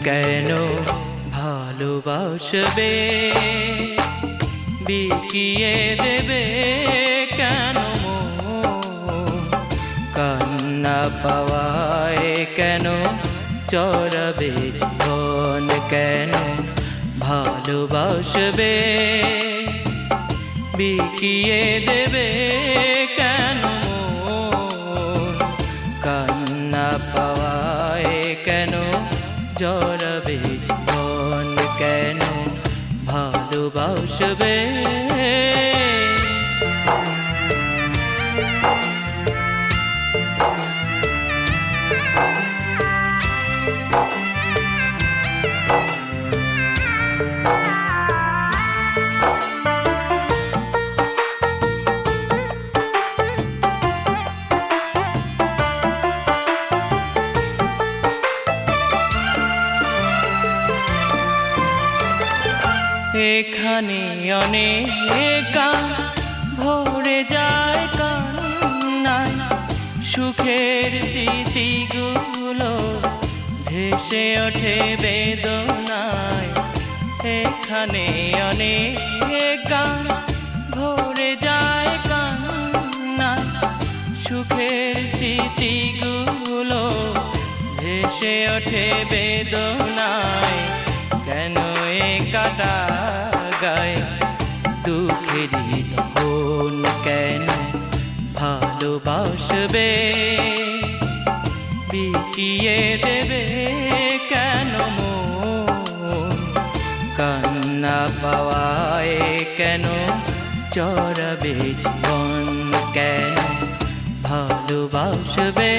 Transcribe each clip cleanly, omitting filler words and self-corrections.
কেন ভালোবাসবে বিকিয়ে দেবে কেন কান্না পাওয়ায় কেন চড়াবে জীবন কেন ভালোবাসবে বিকিয়ে দেবে কেন কান্না পাওয়ায় কেন জড়াবে জীবন কেন ভালোবাসবে এখানে অনেক ভরে যায় কান্নায় সুখের স্মৃতিগুলো ভেসে ওঠে বেদনায় এখানে অনেক ভরে যায় কান্নায় সুখের স্মৃতিগুলো ভেসে ওঠে বেদনায় কেন কাটা গায় দুঃখেরই দহন কেন ভালোবাসবে বিকিয়ে দেবে কেন কান্না পাওয়ায় কেন চড়াবে জীবন কেন ভালোবাসবে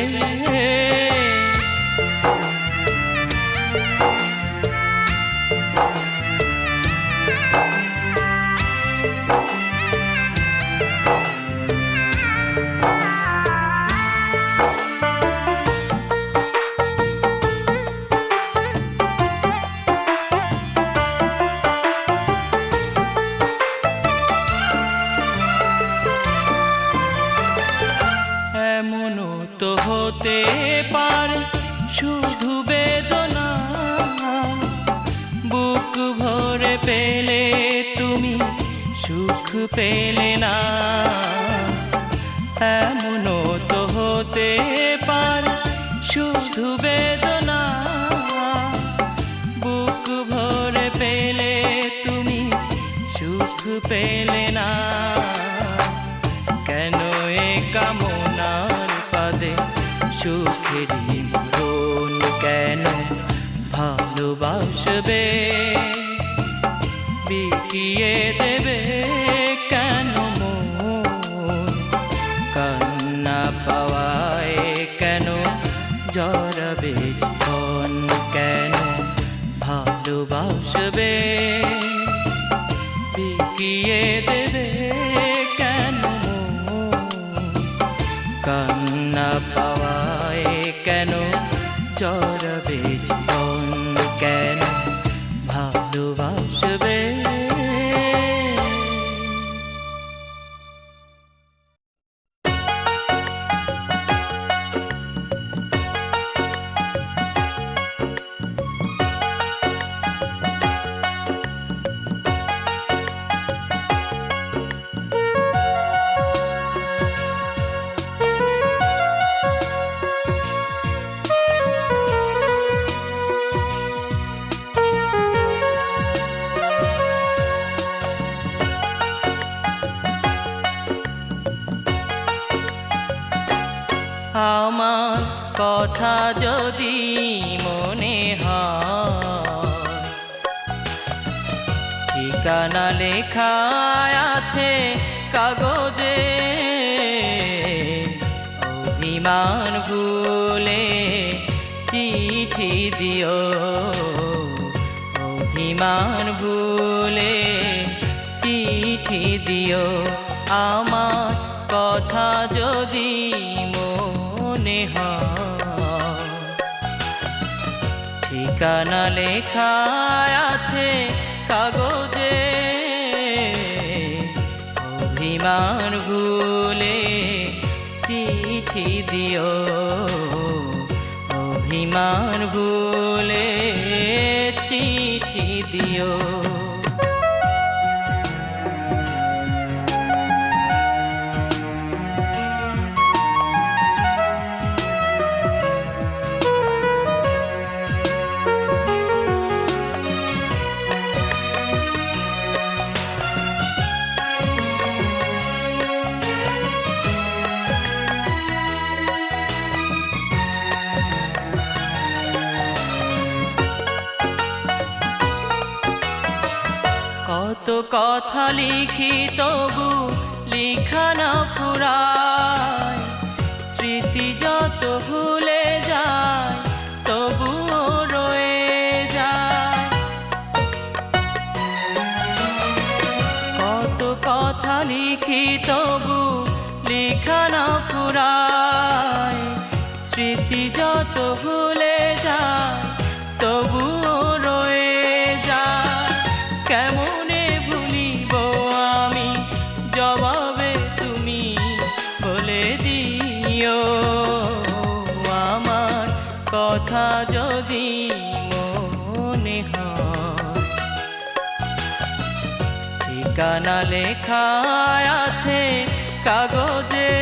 এমনও তো হতে পারে শুধু বেদনা বুক ভরে পেলে তুমি সুখ পেলে না এমনও তো হতে পারে শুধু বেদনা বুক ভরে পেলে তুমি সুখ পেলে না কেন এ কামনার ফাঁদে সুখেরই মরণ কেন ভালোবাসবে বিকিয়ে দেবে কেন কান্না পাওয়ায় কেন জড়াবে জীবন কেন ভালোবাসবে বিকিয়ে দেবে কেন কান্না পাওয়ায় কেন জড়াবে জীবন কেন ভালোবাসবে আমার কথা যদি মনে হয় ঠিকানা লেখা আছে কাগজে অভিমান ভুলে চিঠি দিও অভিমান ভুলে চিঠি দিও আমার কথা যদি মনে হয় ঠিকানা লেখা আছে কাগজে অভিমান ভুলে চিঠি দিও অভিমান ভুলে চিঠি দিও। কত কথা লিখি তবু লিখা না ফুরায়, স্মৃতি যত ভুলে যায় তবুও রয়ে যায়। কত কথা লিখি তবু লিখা না ফুরায়, স্মৃতি যত ভুলে যায় তবুও রয়ে যায়। কেমনে ভুলিব আমি, জবাবে তুমি বলে দিও। আমার কথা যদি মনে হয়, ঠিকানা লেখা আছে কাগজে,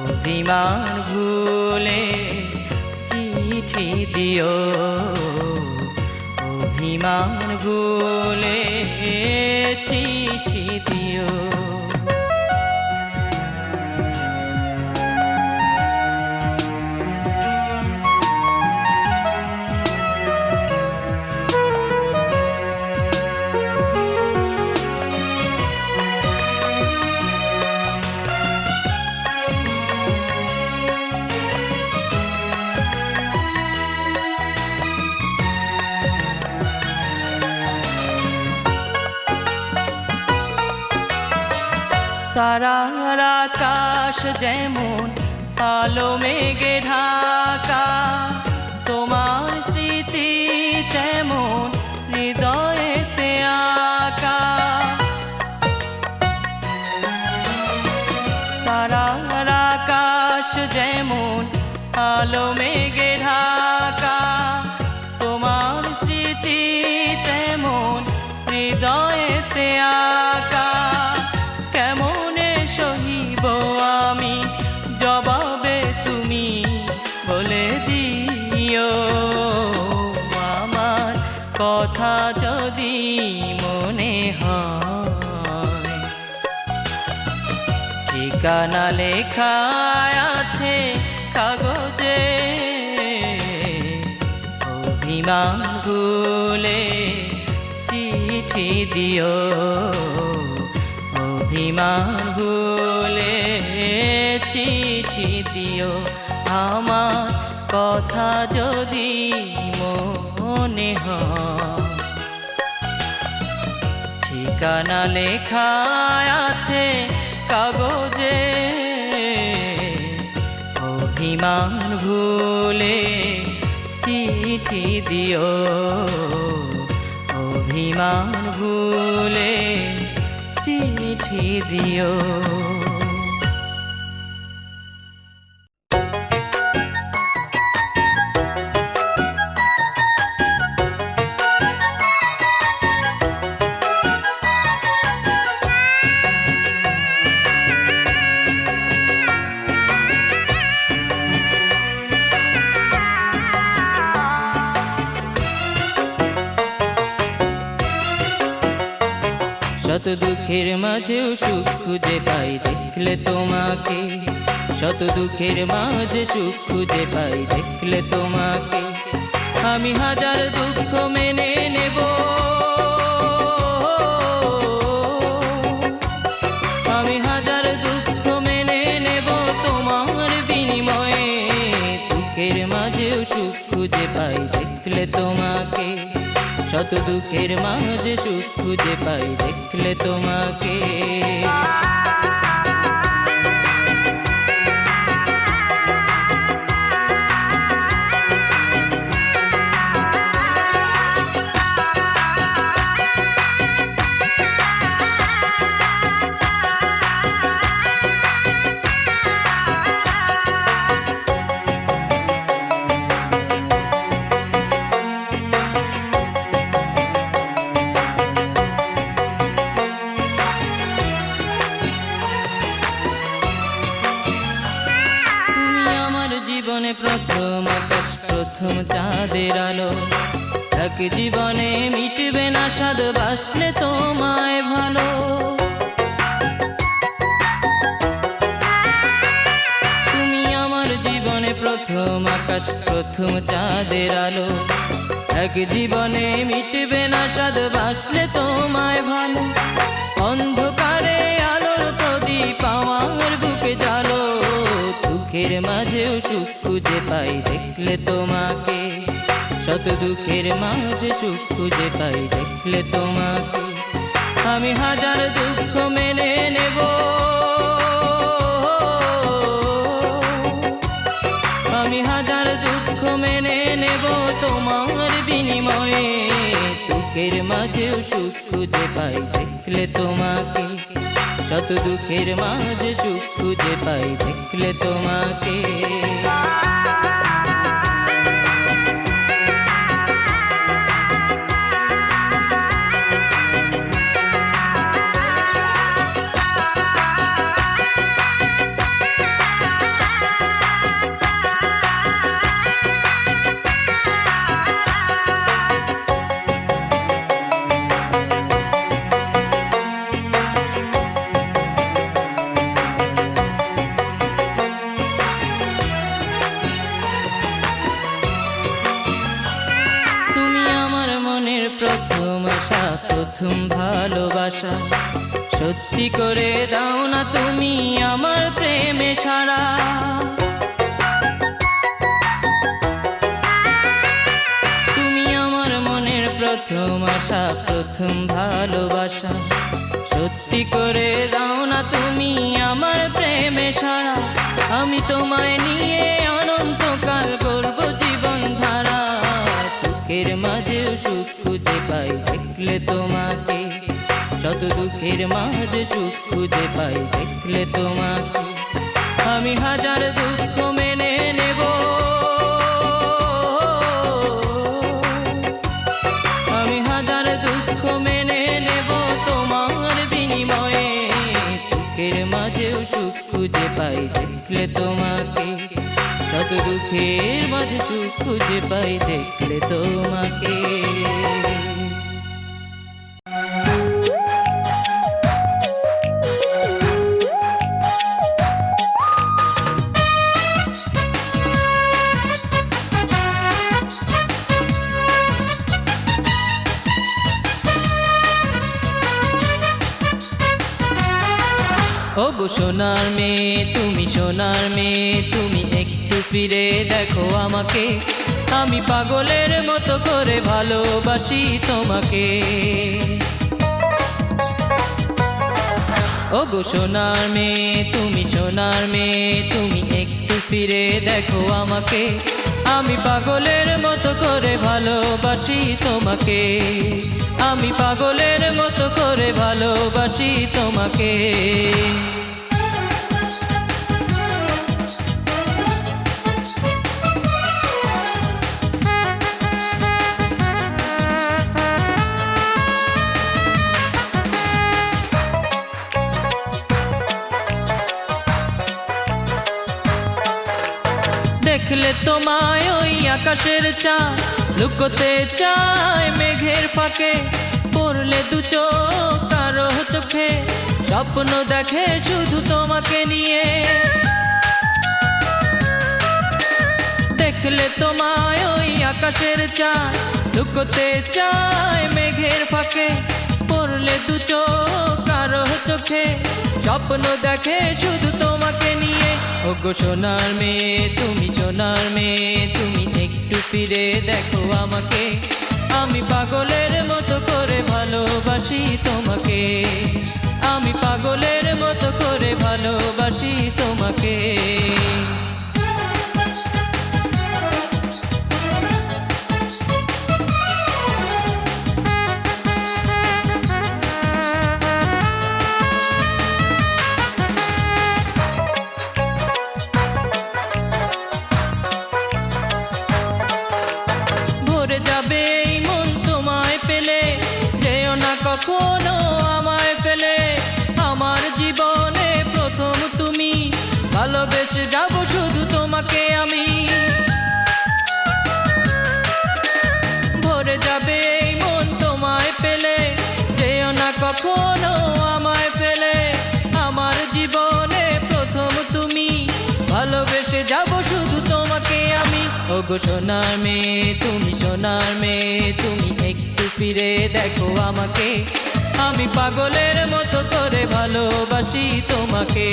অভিমান ভুলে চিঠি দিও। অভিমান ভুলে চিঠি দিও। তারার আকাশ যেমন আলো মেঘে ঢাকা, তোমার স্মৃতি তেমন হৃদয়েতে আঁকা। তারার আকাশ যেমন আলো মেঘে ঢাকা, তোমার স্মৃতি তেমন হৃদয়েতে আঁকা। কেমনে সহিব আমি, জবাবে তুমি বলে দিও। আমার কথা যদি মনে হয়, ঠিকানা লেখা আছে কাগজে, অভিমান ভুলে চিঠি দিও। অভিমান ভুলে চিঠি দিও। আমার কথা যদি মনে হয়, ঠিকানা লেখা আছে কাগজে, অভিমান ভুলে চিঠি দিও। অভিমান ভুলে চিঠি দিও। শত দুঃখের মাঝেও সুখ খুঁজে পাই দেখলে তোমাকে, শত দুঃখের মাঝে সুখ খুঁজে পাই দেখলে তোমাকে। আমি হাজার দুঃখ মেনে নেব, আমি হাজার দুঃখ মেনে নেব তোমার বিনিময়ে। দুঃখের মাঝেও সুখ খুঁজে পাই দেখলে তোমাকে, শত দুঃখের মাঝে সুখ খুঁজে পাই দেখলে তোমাকে। জীবনে প্রথম আকাশ, প্রথম চাঁদের আলো। এক জীবনে মিটবে না স্বাদ, বাসলে তোমায় ভালো। তুমি আমার জীবনে প্রথম আকাশ, প্রথম চাঁদের আলো। এক জীবনে মিটবে না স্বাদ, বাসলে তোমায় ভালো। অন্ধকারে আলোর প্রদীপ আমার বুকে জ্বালো। দুঃখের মাঝেও সুখ খুঁজে পাই দেখলে তোমাকে। শত দুঃখের মাঝে সুখ খুঁজে পাই দেখলে তোমাকে। আমি হাজার দুঃখ মেনে নেব, আমি হাজার দুঃখ মেনে নেব তোমার বিনিময়ে। দুঃখের মাঝেও সুখ খুঁজে পাই দেখলে তোমাকে। শত দুঃখের মাঝে সুখ খুঁজে পাই দেখলে তোমাকে। প্রথম আশা, প্রথম ভালোবাসা। সত্যি করে দাও না তুমি আমার প্রেমে সারা। তুমি আমার মনের প্রথম আশা, প্রথম ভালোবাসা। সত্যি করে দাও না তুমি আমার প্রেমে সারা। আমি তোমায় নিয়ে অনন্তকাল করব জীবন ধারা। দুঃখের মাঝেও সুখ খুঁজে পাই দেখলে তোমাকে। শত দুঃখের মাঝে সুখ খুঁজে পাই দেখলে তোমাকে। আমি হাজার দুঃখ মেনে নেব, আমি হাজার দুঃখ মেনে নেব তোমার বিনিময়ে। দুঃখের মাঝেও সুখ খুঁজে পাই দেখলে তোমাকে। শত দুঃখের মাঝে সুখ খুঁজে পাই দেখলে তোমাকে। ওগো সোনার মেয়ে তুমি, সোনার মেয়ে তুমি, একটু ফিরে দেখো আমাকে। আমি পাগলের মতো করে ভালোবাসি তোমাকে। ওগো সোনার মেয়ে তুমি, সোনার মেয়ে তুমি, একটু ফিরে দেখো আমাকে। আমি পাগলের মতো করে ভালোবাসি তোমাকে। আমি পাগলের মতো করে ভালোবাসি তোমাকে। দেখলে তোমায় ওই আকাশের চাঁদ, লুকোতে চায় মেঘের ফাঁকে। পড়লে দু চোখ কারো চোখে, স্বপ্ন দেখে শুধু তোমাকে নিয়ে। দেখলে তোমায় ওই আকাশের চাঁদ, লুকোতে চায় মেঘের ফাঁকে। পড়লে দু চোখ কারো চোখে, স্বপ্ন দেখে শুধু তোমাকে নিয়ে। ওগো সোনার মেয়ে তুমি, সোনার মেয়ে তুমি, একটু ফিরে দেখো আমাকে। আমি পাগলের মতো করে ভালোবাসি তোমাকে। আমি পাগলের মতো করে ভালোবাসি তোমাকে। কখনো আমায় ফেলে, আমার জীবনে প্রথম তুমি, ভালোবেসে যাবো শুধু তোমায়। তোমাকে আমি, ভরে যাবে এই মন তোমায় পেলে, যেও না কখনো আমায় ফেলে। আমার জীবনে প্রথম তুমি, ভালোবেসে যাব শুধু তোমাকে আমি। ওগো সোনার মেয়ে তুমি, সোনার মেয়ে তুমি, একটু ফিরে দেখো আমাকে, আমি পাগলের মতো করে ভালোবাসি তোমাকে।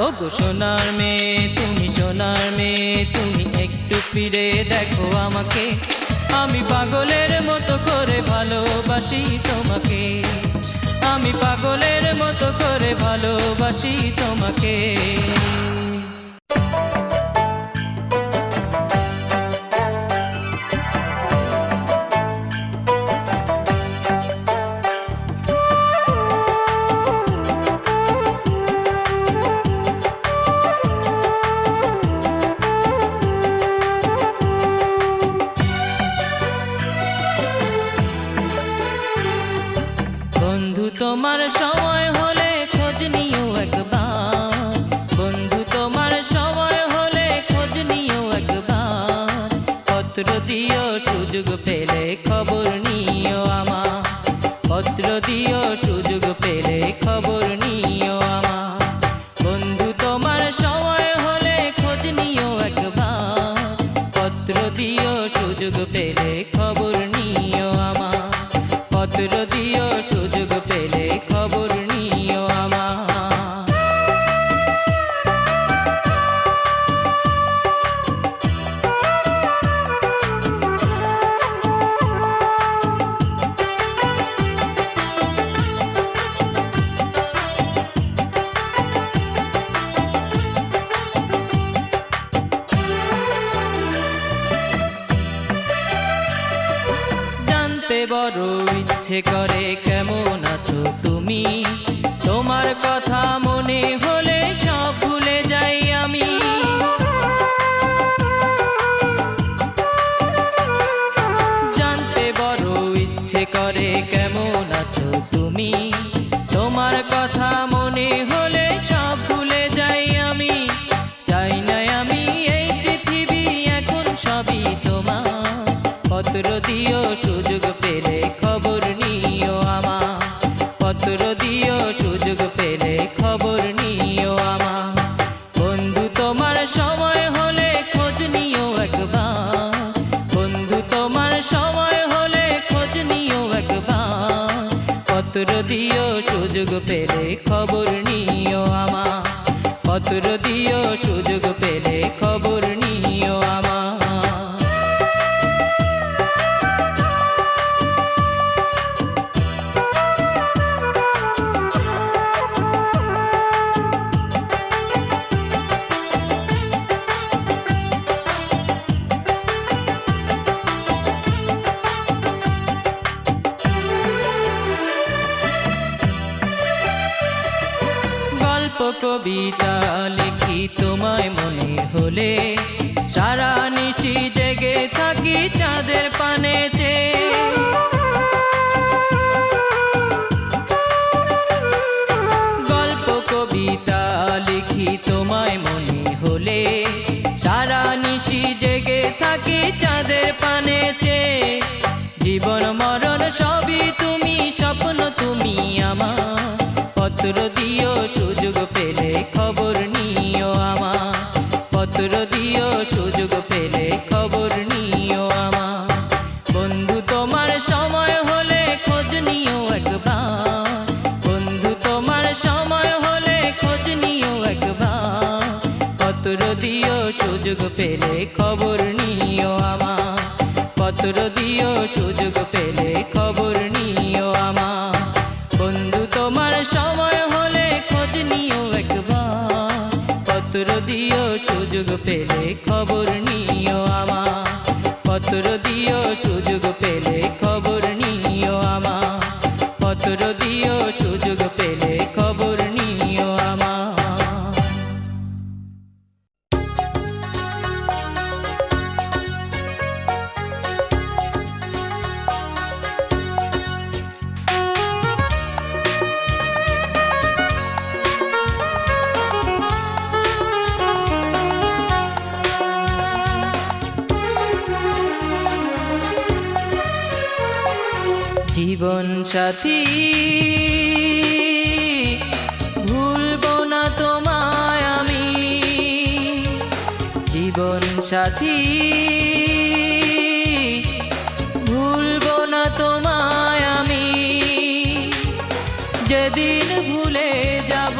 ওগো সোনার মেয়ে তুমি, সোনার মেয়ে তুমি, একটু ফিরে দেখো আমাকে, আমি পাগলের মতো করে ভালোবাসি তোমাকে, আমি পাগলের মতো করে ভালোবাসি তোমাকে। বন্ধু তোমার সময় হলে খোঁজ নিও একবার, বন্ধু তোমার সময় হলে খোঁজ নিও একবার, পত্র দিও সুযোগ পেলে খবর নিও আমার, পত্র দিও সুযোগ পেলে খবর নিও আমার। বন্ধু তোমার সময় হলে খোঁজ নিও একবার, পত্র দিও সুযোগ পেলে খবর নিও আমার, পত্র দিও সুযোগ পেলে খবর নিও আমার। জানতে বড় ইচ্ছে করে কেমন আছো তুমি, তোমার কথা মনে হলে সব ভুলে যাই আমি। জানতে বড় ইচ্ছে করে কেমন আছো তুমি, তোমার কথা মনে হলে সব ভুলে যাই আমি। চাই না আমি এই পৃথিবী এখন সবই তোমার, পত্র দিও সুযোগ পেলে খবর নিও আমার, পত্র দিও সুযোগ পেলে খবর নিও আমার। বন্ধু তোমার সময় হলে খোঁজ নিও একবার, বন্ধু তোমার সময় হলে খোঁজ নিও একবার, পত্র দিও সুযোগ পেলে খবর নিও আমার, পত্র দিও সুযোগ পেলে খবর নিও আমার। গল্প কবিতা লিখি তোমায় মনে হলে, সারা নিশি জেগে থাকি চাঁদের পানে চেয়ে। গল্প কবিতা লিখি তোমায় মনে হলে, সারা নিশি জেগে থাকি চাঁদের পানে চেয়ে। জীবন মরণ সবই তুমি, স্বপ্ন তুমি আমার, পত্র দিও সুযোগ পেলে খবর নিও আমার, পত্র দিও সুযোগ পেলে খবর নিও আমার। বন্ধু তোমার সময় হলে খোঁজ নিও একবার, বন্ধু তোমার সময় হলে খোঁজ নিও একবার, পত্র দিও সুযোগ পেলে খবর নিও আমার, পত্র দিও সুযোগ পেলে খবর নিও আমার। বন্ধু তোমার সময় হলে খোঁজ নিও একবার, পত্র দিও সুযোগ পেলে খবর নিও আমার, পত্র দিও সুযোগ পেলে খবর নিও আমার, পত্র দিও সুযোগ পেলে খবর নিও আমার। সাথী ভুলবো না তোমায় আমি, জীবন সাথী ভুলবো না তোমায় আমি। যেদিন ভুলে যাব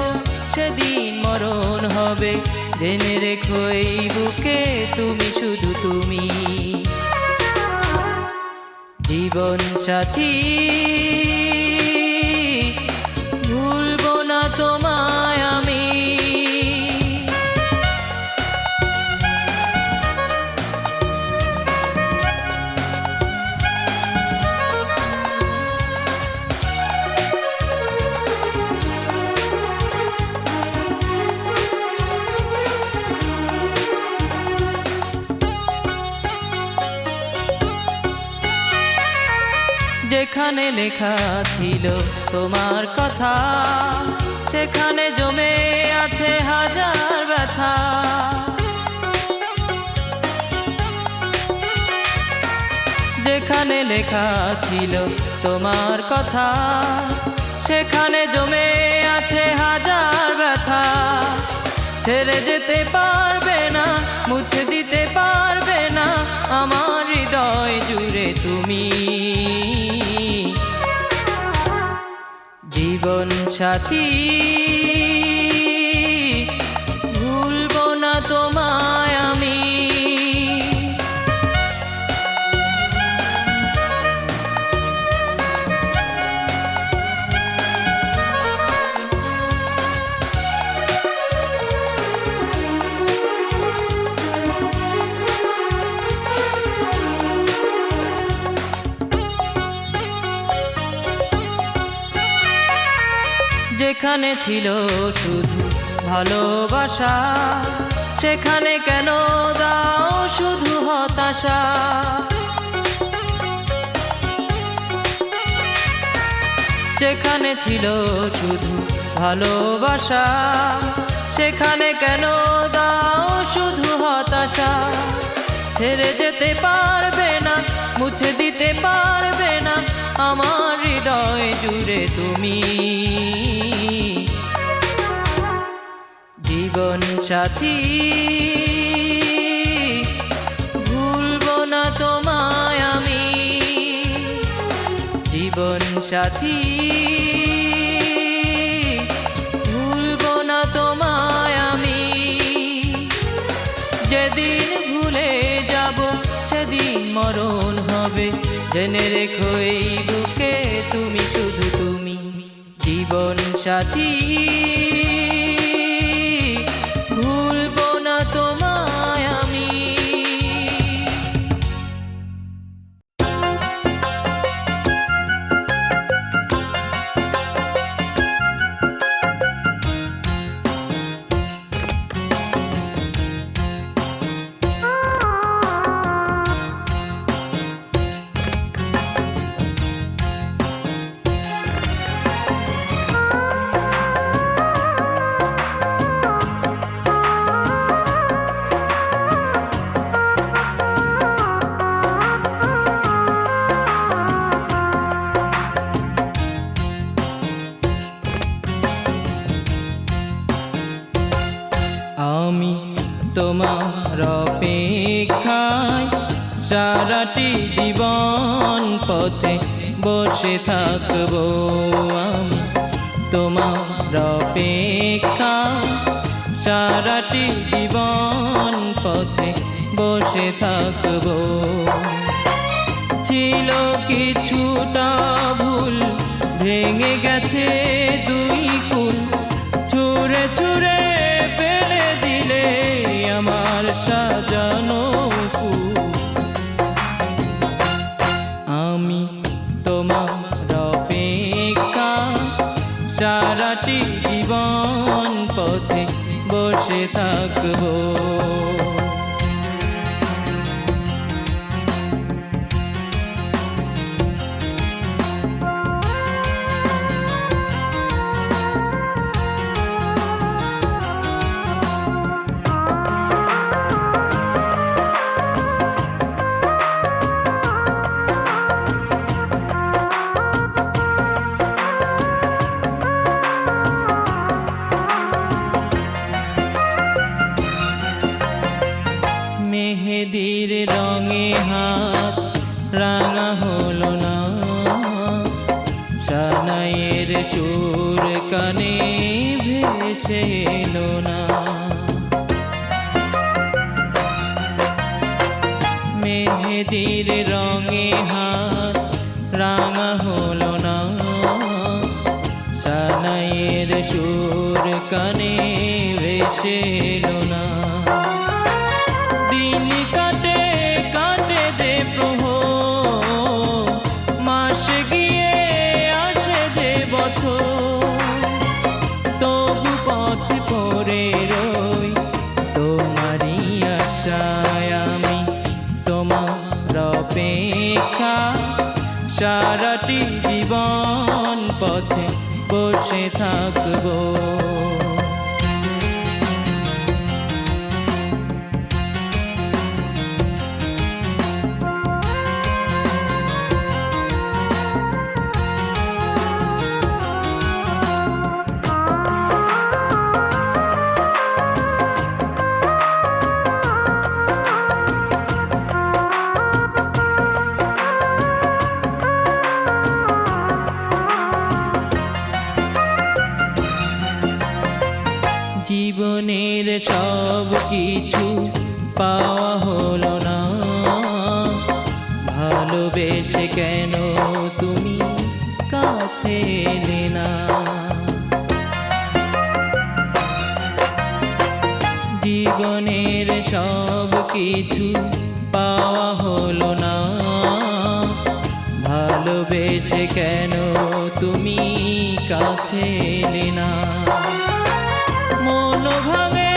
সেদিন মরণ হবে, জেনে রেখো এই বুকে তুমি শুধু তুমি। জীবন সাথী ভুলবো না তোমায় আমি। যেখানে লেখা ছিল তোমার কথা, সেখানে জমে আছে হাজার ব্যথা। যেখানে লেখা ছিল তোমার কথা, সেখানে জমে আছে হাজার ব্যথা। ছেড়ে যেতে পারবে না, মুছে দিতে পারবে না আমার হৃদয় জুড়ে তুমি। জীবন সাথী ভুলবো না তোমায় আমি। যেখানে ছিল শুধু ভালোবাসা, সেখানে কেন দাও শুধু হতাশা। যেখানে ছিল শুধু ভালোবাসা, সেখানে কেন দাও শুধু হতাশা। ছেড়ে যেতে পারবে না, মুছে দিতে পারবে না আমার হৃদয় জুড়ে তুমি। জীবন সাথী ভুলবো না তোমায় আমি। জীবন সাথী ভুলবো না তোমায় আমি। যেদিন ভুলে যাব সেদিন মরণ হবে, জেনে রেখো এই বুকে তুমি শুধু তুমি। জীবন সাথী ভুলবো না তোমায় আমি। আমি তোমার অপেক্ষায় সারাটি জীবন পথে বসে থাকবো। আমি তোমার অপেক্ষায় সারাটি জীবন পথে বসে থাকবো। ছিল কিছুটা ভুল, ভেঙে গেছে দুই কুল, ছুঁড়ে ছুঁড়ে ফেলে দিলে আমার সাজানো ফুল। আমি তোমার অপেক্ষা সারাটি জীবন পথে বসে থাকবো। ভেসে এলো না। মেহেদির রঙে হাত রাঙা হলো না, সানাইয়ের সুর কানে ভেসে এলো না। দিন কাটে কাটে যে প্রহর, মাস গিয়ে আসে যে বছর, তবু পথে পড়ে রই তোমারই আশায় আমি। তোমার অপেক্ষা সারাটি জীবন পথে বসে থাকবো। জীবনের সব কিছু পাওয়া হলো না, ভালোবেসে কেন তুমি কাছে এলে না। জীবনের সব কিছু পাওয়া হলো না, ভালোবেসে কেন তুমি কাছে এলে না। মন ভাঙে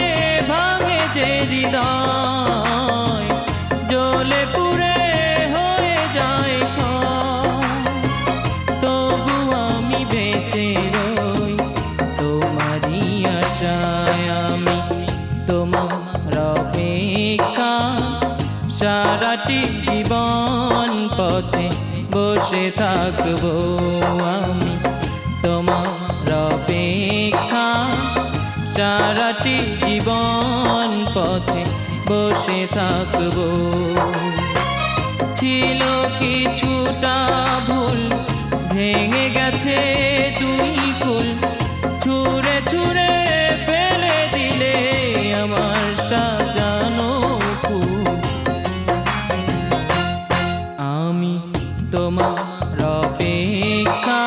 ভাঙে যে হৃদয়, জ্বলে পুড়ে হয়ে যায় ক্ষয়, তবু আমি বেঁচে রই তোমারই আশায় আমি। তোমার অপেক্ষা সারাটি জীবন পথে বসে থাকবো আমি। তোমার অপেক্ষা সারাটি জীবন পথে বসে থাকবো। ছিল কিছুটা ভুল, ভেঙে গেছে দুই কুল, ছুঁড়ে ছুঁড়ে ফেলে দিলে আমার সাজানো ফুল। আমি তোমার অপেক্ষা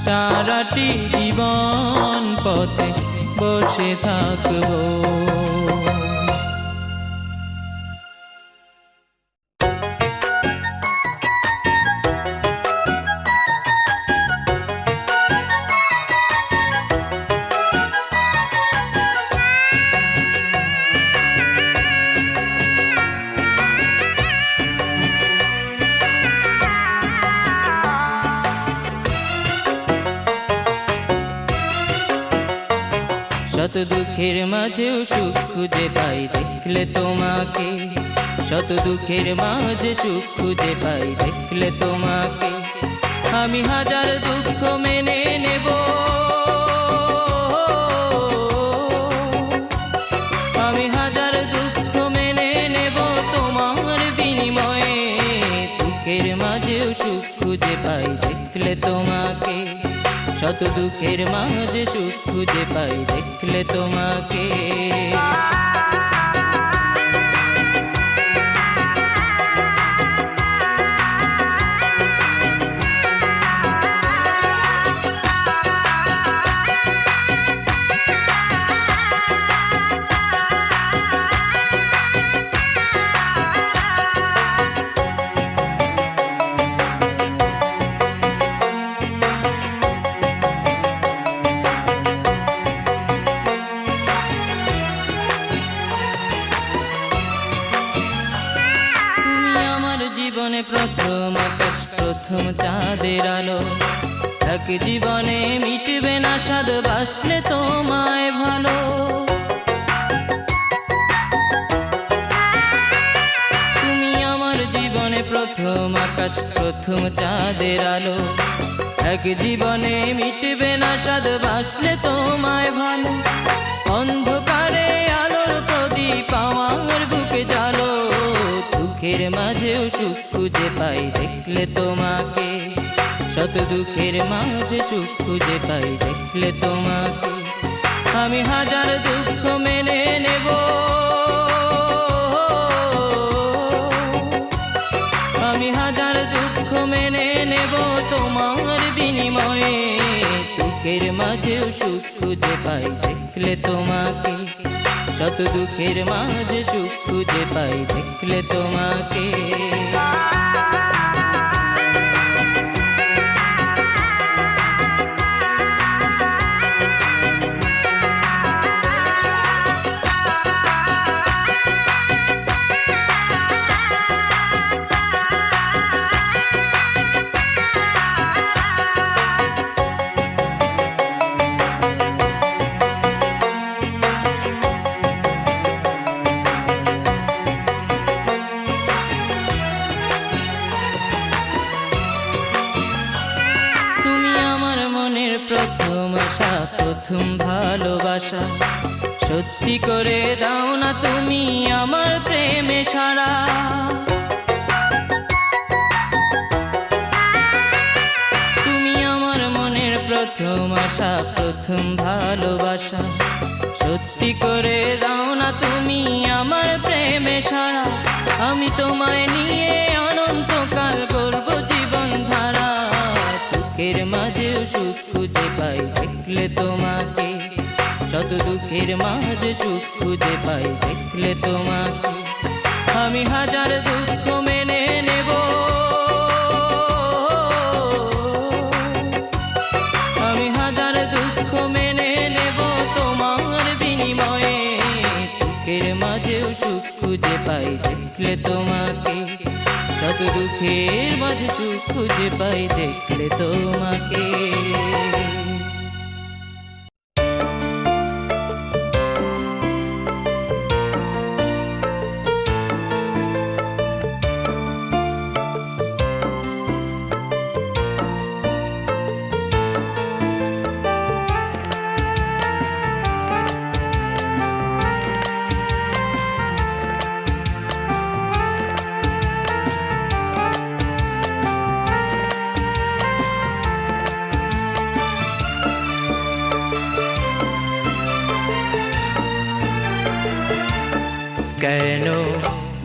সারাটি জীবন পথে বসে থাকবো। শত দুঃখের মাঝেও সুখ খুঁজে পাই দেখলে তোমাকে, শত দুঃখের মাঝে সুখ খুঁজে পাই দেখলে তোমাকে। আমি হাজার দুঃখ মেনে নেব, আমি হাজার দুঃখ মেনে নেব তোমার বিনিময়ে। দুঃখের মাঝেও সুখ খুঁজে পাই দেখলে তোমাকে, শত দুঃখের মাঝে সুখ খুঁজে পাই দেখলে তোমাকে। জীবনে প্রথম আকাশ প্রথম চাঁদের আলো, এক জীবনে মিটবে না স্বাদ বাসলে তোমায় ভালো। তুমি আমার জীবনে প্রথম আকাশ প্রথম চাঁদের আলো, এক জীবনে মিটবে না স্বাদ বাসলে তোমায় ভালো। অন্ধকারে আলোর প্রদীপ আমার বুকে জ্বালো, দুঃখের মাঝেও সুখ খুঁজে পাই দেখলে তোমাকে, শত দুঃখের মাঝে সুখ খুঁজে পাই দেখলে তোমাকে। আমি হাজার দুঃখ মেনে নেব, আমি হাজার দুঃখ মেনে নেব তোমার বিনিময়ে। দুঃখের মাঝেও সুখ খুঁজে পাই দেখলে তোমাকে, শত দুঃখের মাঝে সুখ খুঁজে পাই দেখলে তোমাকে। প্রথম আশা প্রথম ভালোবাসা, সত্যি করে দাও না তুমি আমার প্রেমে সারা। তুমি আমার মনের প্রথম আশা প্রথম ভালোবাসা, সত্যি করে দাও না তুমি আমার প্রেমে সারা। আমি তোমায় নিয়ে অনন্তকাল করব জীবন ধারা। দুঃখের মাঝেও সুখ খুঁজে পাই দেখলে তোমাকে, শত দুঃখের মাঝে সুখ খুঁজে পাই দেখলে তোমাকে। আমি হাজার দুঃখ মেনে নেব, আমি হাজার দুঃখ মেনে নেব তোমার বিনিময়ে। দুঃখের মাঝেও সুখ খুঁজে পাই দেখলে তোমাকে, শত দুঃখের মাঝে সুখ খুঁজে পাই দেখলে তোমাকে। কেন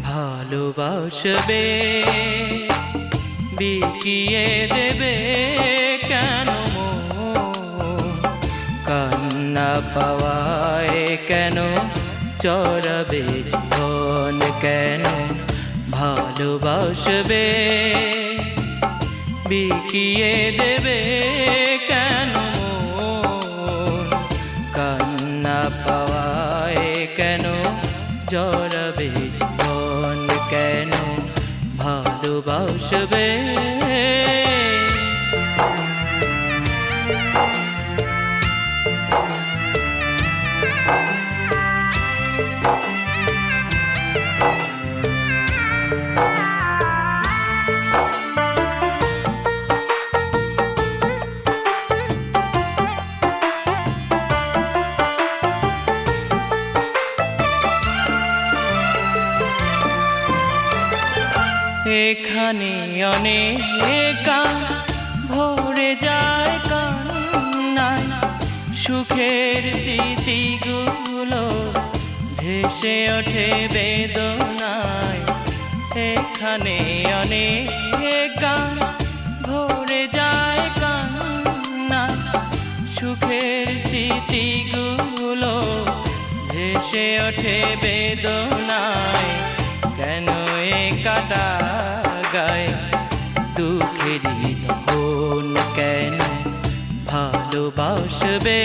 ভালোবাসবে বিকিয়ে দেবে কেন কান্না পাওয়ায়, কেন চড়াবে জীবন, কেন ভালোবাসবে বিকিয়ে দেবে কেন কান্না পাওয়ায়, কেন জড়াবে জীবন, কেন ভালোবাসবে। এখানে অনেক ভরে যায় কান্নায়, সুখের স্মৃতিগুলো ভেসে ওঠে বেদনায়। এখানে অনেক ভরে যায় কান্নায়, সুখের স্মৃতিগুলো ভেসে ওঠে বেদনায়। কেন এ কাটা গায়ে দুঃখেরই ধন, কেন ভালোবাসবে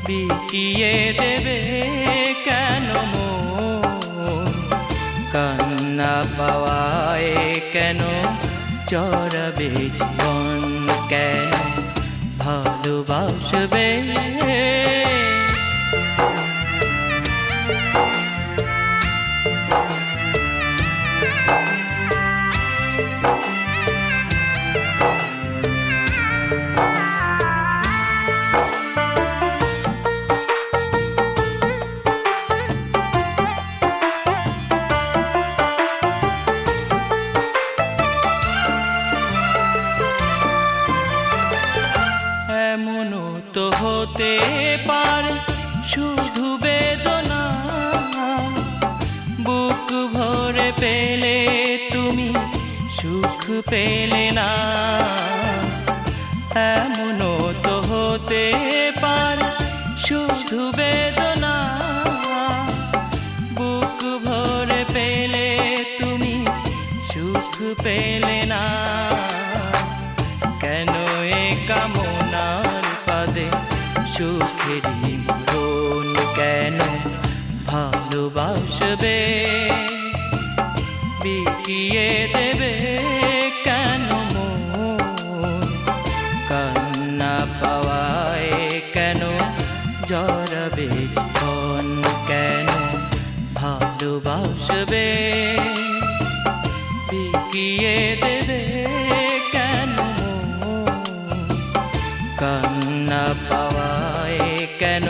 বিকিয়ে দেবে কেন কান্না পাওয়ায়, কেন চড়াবে জীবন, কেন ভালোবাসবে। এমনও তো হতে পারে শুধু বেদনা, বুক ভরে পেলে তুমি সুখ পেলে না। এমনও তো হতে পারে শুধু বেদনা, বুক ভরে পেলে তুমি সুখ পেলে না। কেন এ কামনার ফাঁদে সুখেরই মরণ, কেন ভালোবাসবে বিকিয়ে দেবে কেন মন, কান্না পাওয়ায় কেন জড়াবে জীবন, কেন ভালোবাসবে বিকিয়ে দেবে কেন মন, কান্না পাওয়ায় কেন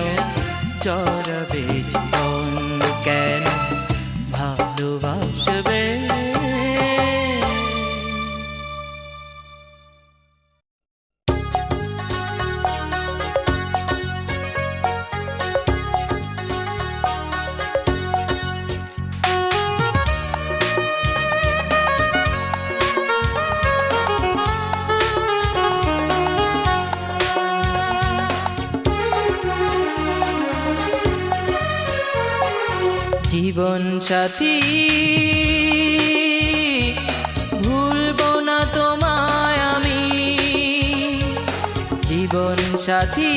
জড়াবে জীবন, কেন ভালোবাসবে। জীবন সাথী ভুলবো না তোমায় আমি, জীবন সাথী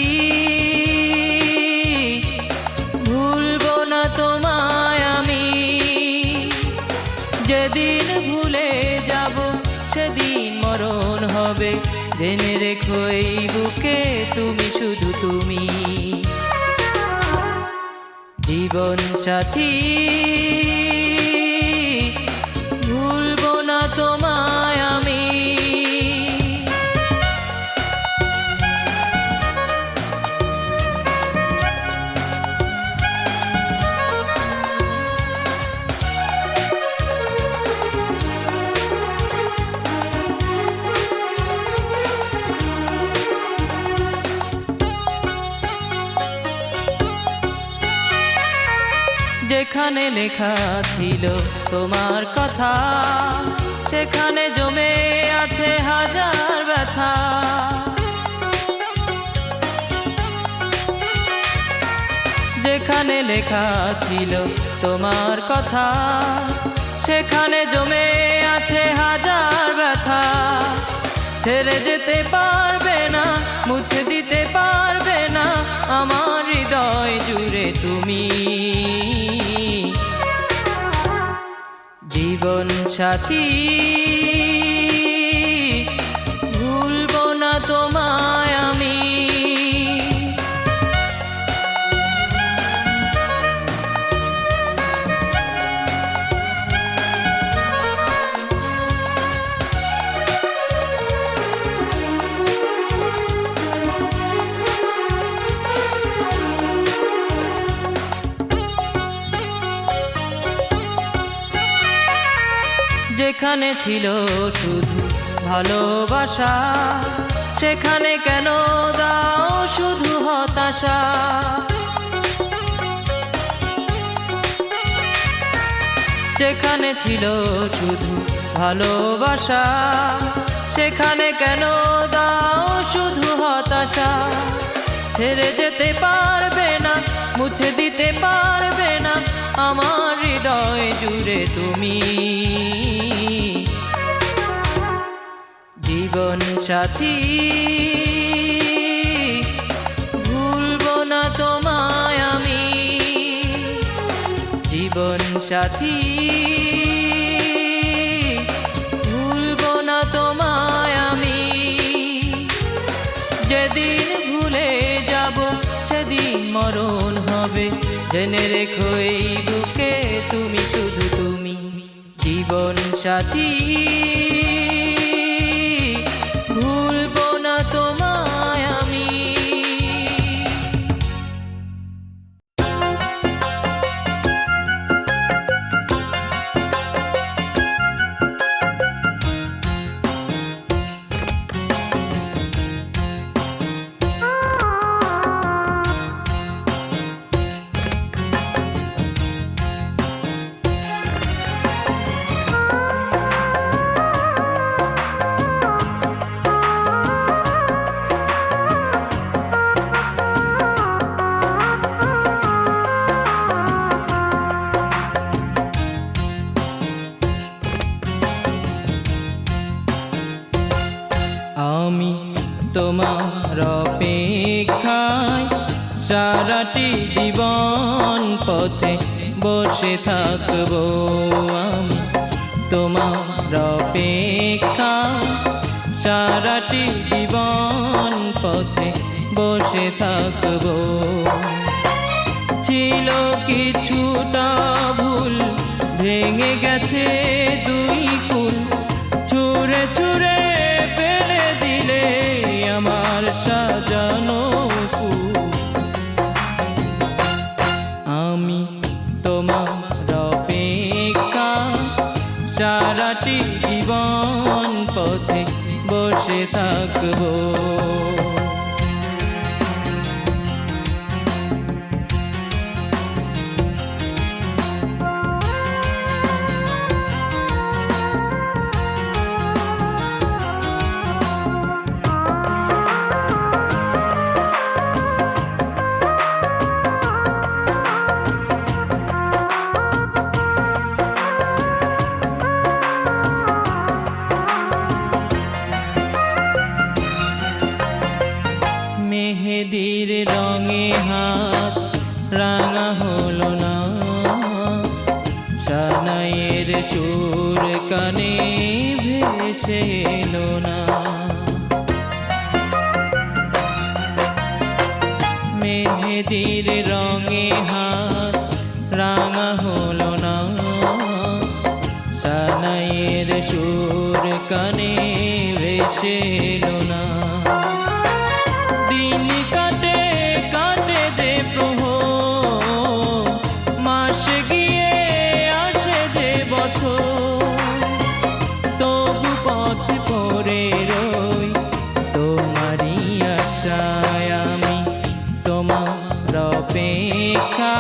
ভুলবো না তোমায় আমি। যেদিন ভুলে যাব সেদিন মরণ হবে, জেনে রেখো এই বুকে তুমি শুধু তুমি। জীবন সাথী ভুলবো না তোমায় আমি। যেখানে লেখা ছিল তোমার কথা, সেখানে জমে আছে হাজার ব্যথা। যেখানে লেখা ছিল তোমার কথা, সেখানে জমে আছে হাজার ব্যথা। ছেড়ে যেতে পারবে না, মুছে দিতে পারবে না আমার হৃদয় জুড়ে তুমি। জীবন সাথী ভুলবো না তোমায় আমি। যেখানে ছিল শুধু ভালোবাসা, সেখানে কেন দাও শুধু হতাশা। যেখানে ছিল শুধু ভালোবাসা, সেখানে কেন দাও শুধু হতাশা। ছেড়ে যেতে পারবে না, মুছে দিতে পারবে না আমার হৃদয় জুড়ে তুমি। জীবন সাথী ভুলবো না তোমায় আমি। জীবন সাথী ভুলবো না তোমায় আমি। যেদিন ভুলে যাব সেদিন মরণ হবে, জেনে রেখো এই বুকে তুমি শুধু তুমি। জীবন সাথী ভুলবো না তোমায় আমি। সারাটি জীবন পথে বসে থাকবো আমি তোমার অপেক্ষা সারাটি জীবন পথে বসে থাকবো ছিল কিছুটা ভুল ভেঙে গেছে দুই কুল ছুঁড়ে ছুঁড়ে ফেলে দিলে আমার সাজানো ফুল আমি তোমার অপেক্ষা সারাটি জীবন পথে বসে থাকবো মেহেদির রঙে হাত রাঙা হলো না সানাইয়ের সুর কানে ভেসে এলো না মেহেদির রঙে হাত রাঙা হলো না সানাইয়ের সুর কানে ভেসে এলো না দিন কাটে কাটে যে প্রহর মাস গিয়ে আসে যে বছর তবু পথে পড়ে রই তোমারই আশায় আমি তোমার অপেক্ষা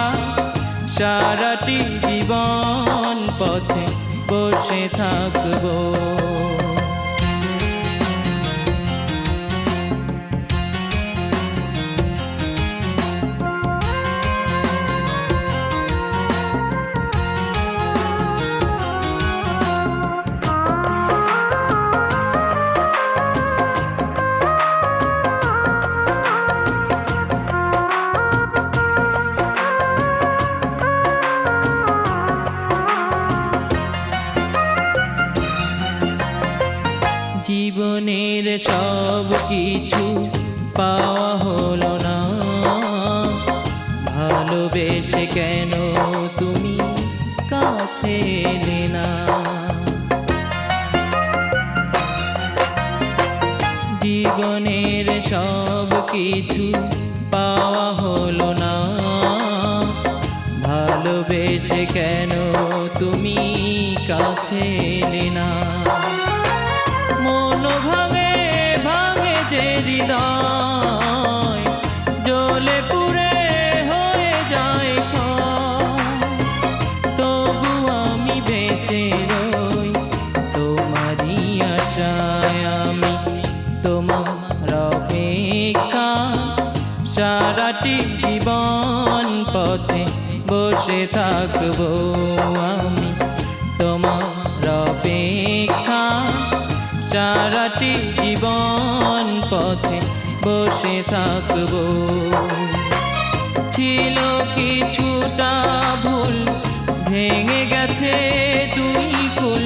সারাটি জীবন পথে বসে থাকবো জীবনের সব কিছু পাওয়া হলো না ভালোবেসে কেন তুমি কাছে এলে না জীবনের সব কিছু পাওয়া হলো না ভালোবেসে কেন তুমি কাছে এলে না মন ভাঙে ভাঙে যে হৃদয় জ্বলে পুড়ে হয়ে যায় তবু আমি বেঁচে রই তোমারই আশায় আমি তোমার অপেক্ষা সারাটি জীবন পথে বসে থাকবো আমি তোমার অপেক্ষা সারাটি জীবন পথে বসে থাকবো ছিল কিছুটা ভুল ভেঙে গেছে দুই কুল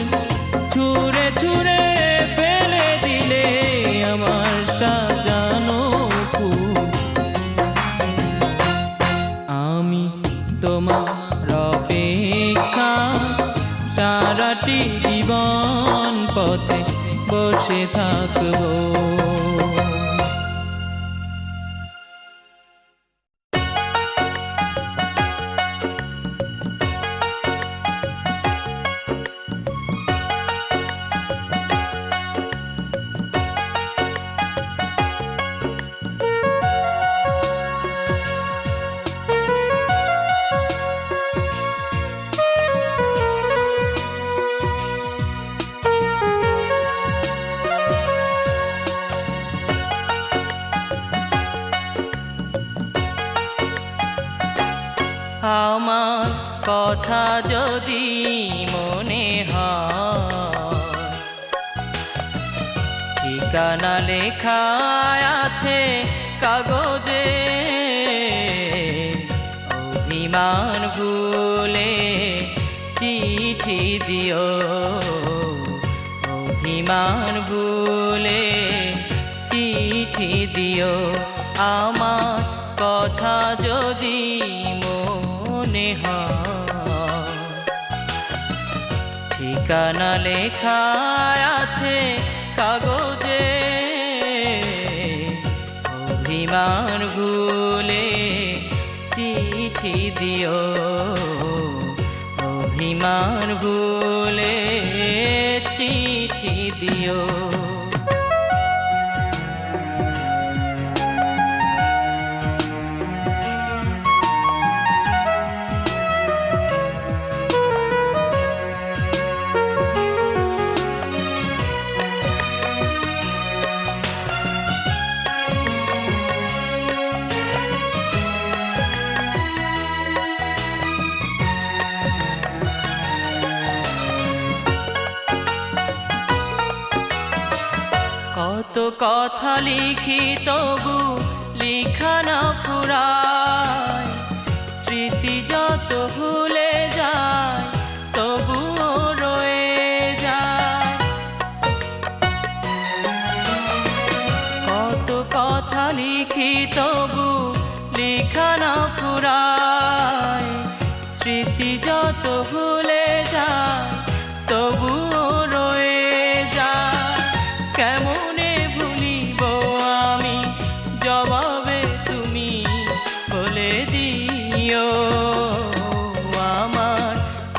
ছুঁড়ে ছুঁড়ে ফেলে দিলে আমার সাজানো ফুল আমি তোমার অপেক্ষা সারাটি জীবন পথে বসে থাকবো আমার কথা যদি মনে হয় ঠিকানা লেখা আছে কাগজে অভিমান ভুলে চিঠি দিও, অভিমান ভুলে চিঠি দিও। আমার কথা যদি মনে হয়, ঠিকানা লেখা আছে কাগজে, অভিমান ভুলে চিঠি দিও, অভিমান ভুলে চিঠি দিও। কত কথা লিখি তবু লিখা না ফুরায়, স্মৃতি যত ভুলে যায় তবুও রয়ে যায়। কত কথা লিখি তবু লিখা না ফুরায়, স্মৃতি যত ভুলে যায় তবুও রয়ে যায়। কেমনে ভুলিব আমি, জবাবে তুমি বলে দিও। আমার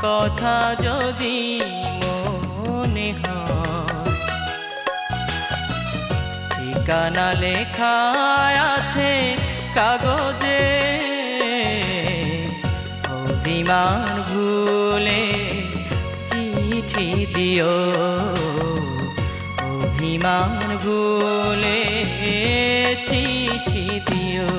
কথা যদি মনে হয়, ঠিকানা লেখা আছে কাগজে, অভিমান ভুলে চিঠি দিও, অভিমান ভুলে চিঠি দিও।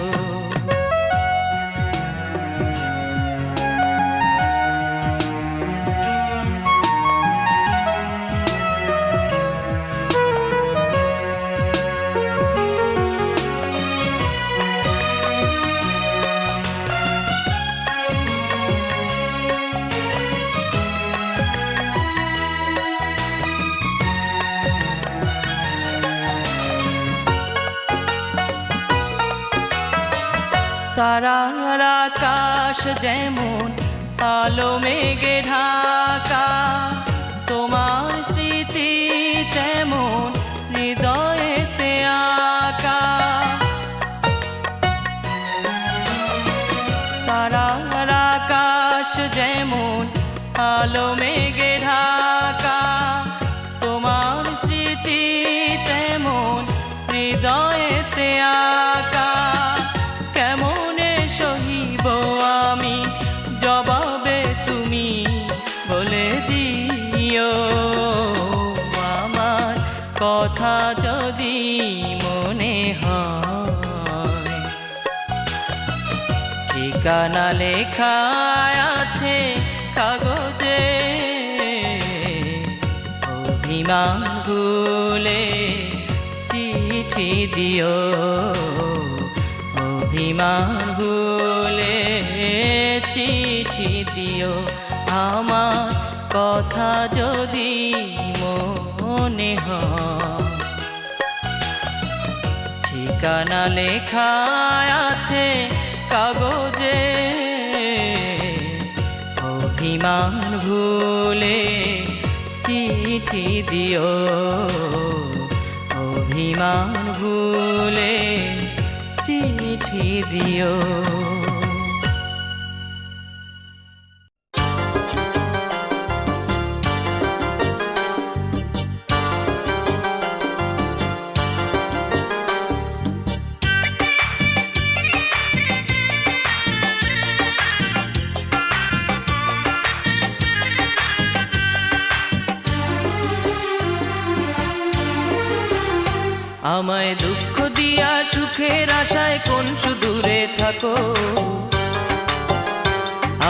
তারার আকাশ যেমন আলো মেঘে ঢাকা, তোমার স্মৃতি তেমন হৃদয়েতে আঁকা। তারার আকাশ যেমন আলো মেঘে ঢাকা, তোমার স্মৃতি তেমন হৃদয়েতে আঁকা। কেমনে সহিব আমি, জবাবে তুমি বলে দিও। আমার কথা যদি মনে হয়, ঠিকানা লেখা আছে কাগজে, অভিমান ভুলে চিঠি দিও, অভিমান ভুলে চিঠি দিও। আমার কথা যদি মনে হয়, ঠিকানা লেখা আছে কাগজে, অভিমান ভুলে চিঠি দিও, অভিমান ভুলে চিঠি দিও। আমায় দুঃখ দিয়া সুখের আশায় কোন সুদূরে থাকো,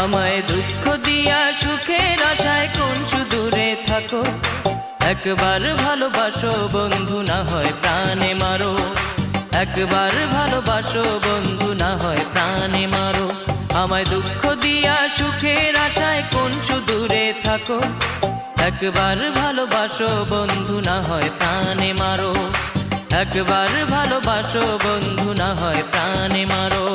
আমায় দুঃখ দিয়া সুখের আশায় কোন সুদূরে থাকো। একবার ভালোবাসো বন্ধু, না হয় প্রাণে মারো, একবার ভালোবাসো বন্ধু, না হয় প্রাণে মারো। আমায় দুঃখ সুখের আশায় কোন সুদূরে থাকো, একবার ভালোবাসো বন্ধু না হয় প্রাণে মারো, একবার ভালোবাসো বন্ধু না হয় প্রাণে মারো।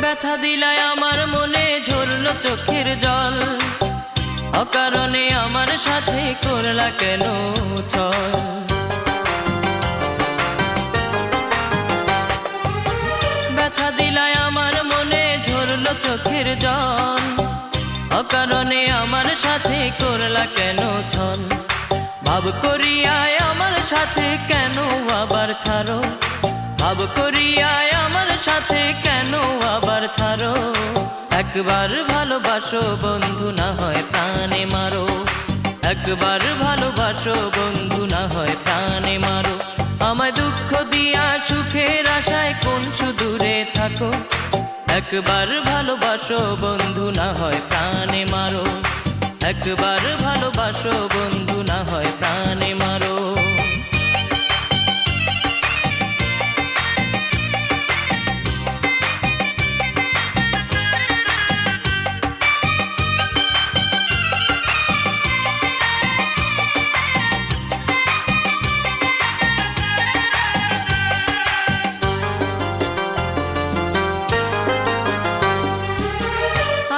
ব্যথা দিলায় আমার মনে ঝরলো চোখের জল, অকারণে আমার সাথে করলা কেন ছল। ব্যথা দিলায় আমার মনে ঝরলো চোখের জল, অকারণে আমার সাথে করলা কেন ছল। ভাব করিয়ায় আমার সাথে কেন আবার ছাড়ো, ভাব করিয়ায় আমার সাথে কেন আবার ছাড়ো, একবার ভালোবাসো বন্ধু না হয় প্রাণে মারো, একবার ভালোবাসো বন্ধু না হয় প্রাণে মারো। আমায় দুঃখ দিয়া সুখের আশায় কোন সুদূরে থাকো, একবার ভালোবাসো বন্ধু না হয় প্রাণে মারো, একবার ভালোবাসো বন্ধু না হয় প্রাণে মারো।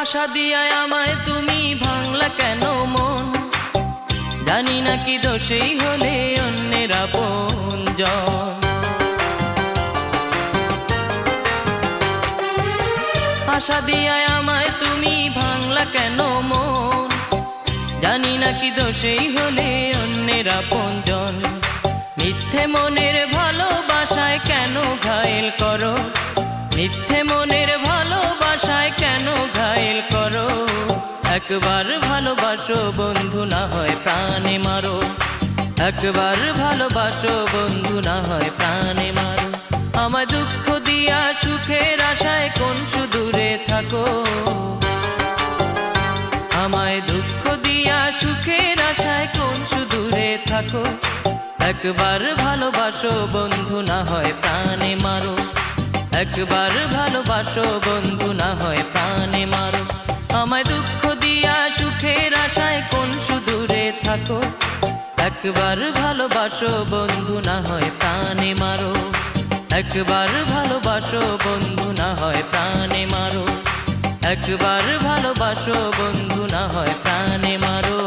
আশা দিয়ায় আমায় তুমি ভাঙলা কেন মন, জানি না কি দোষেই হলে অন্যের আপনজন। আশা দিয়ায় আমায় তুমি ভাঙলা কেন মন, জানি না কি দোষেই হলে অন্যের আপনজন। মিথ্যে মনের ভালোবাসায় কেন ঘায়েল করো, মিথ্যে মনের ভালোবাসায় কেন ঘায়েল করো, একবার ভালোবাসো বন্ধু না হয় প্রাণে মারো, একবার ভালোবাসো বন্ধু না হয় প্রাণে মারো। আমায় দুঃখ দিয়া সুখের আশায় কোন সুদূরে থাকো, আমায় দুঃখ দিয়া সুখের আশায় কোন সুদূরে থাকো, একবার ভালোবাসো বন্ধু না হয় প্রাণে মারো, একবার ভালোবাসো বন্ধু না হয় প্রাণে মারো। আমায় দুঃখ দিয়া সুখের আশায় কোন সুদূরে থাকো, একবার ভালোবাসো বন্ধু না হয় প্রাণে মারো, একবার ভালোবাসো বন্ধু না হয় প্রাণে মারো, একবার ভালোবাসো বন্ধু না হয় প্রাণে মারো।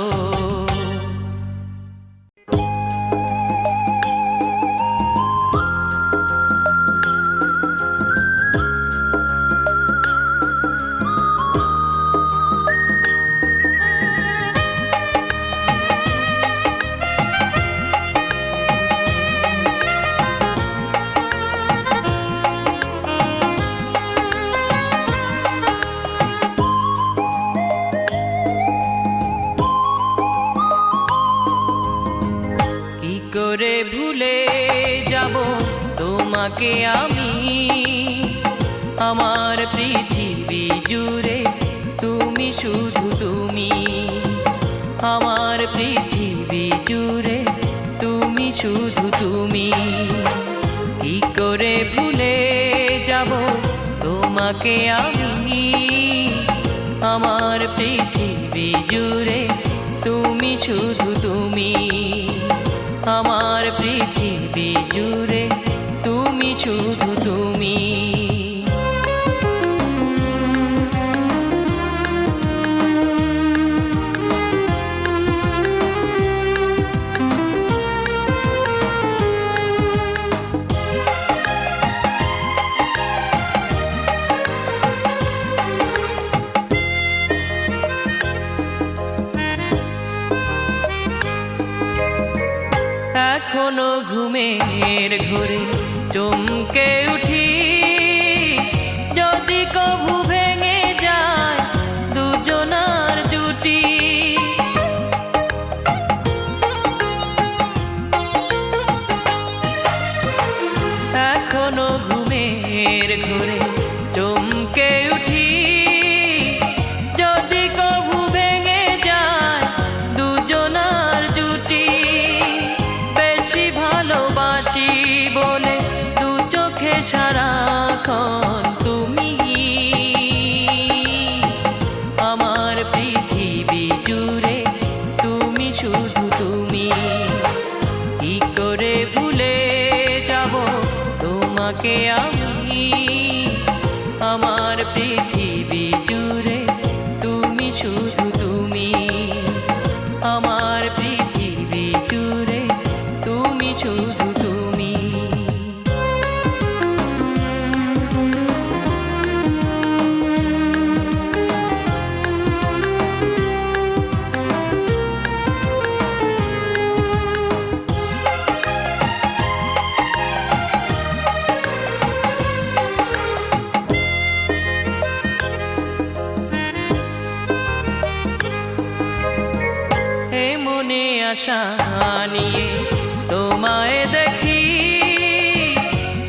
করে ভুলে যাব তোমাকে আমি, আমার পৃথিবী জুড়ে তুমি শুধু তুমি, আমার পৃথিবী জুড়ে তুমি শুধু তুমি। কি করে ভুলে যাব তোমাকে আমি, আমার পৃথিবী জুড়ে তুমি শুধু তুমি, আমার পৃথিবী জুড়ে তুমি শুধু তুমি। এখনো ঘুমের ঘোরে চমকে উঠি, যদি কভু ভেঙে যায় দুজনার জুটি। স্বপ্নের ঘোরে চমকে উঠি, যদি কভু ভেঙে যায় দুজনার জুটি। বেশি ভালোবাসি বলে দু চোখে সারাক্ষণ তুমি, আমার পৃথিবী জুড়ে তুমি, শুধু তুমি। কি করে ভুলে যাব তোমাকে আমি, আমার পৃথিবী জুড়ে তুমি, শুধু তুমি, আমার পৃথিবী জুড়ে তুমি, শুধু তুমি। মনে আশা নিয়ে তোমায় দেখি,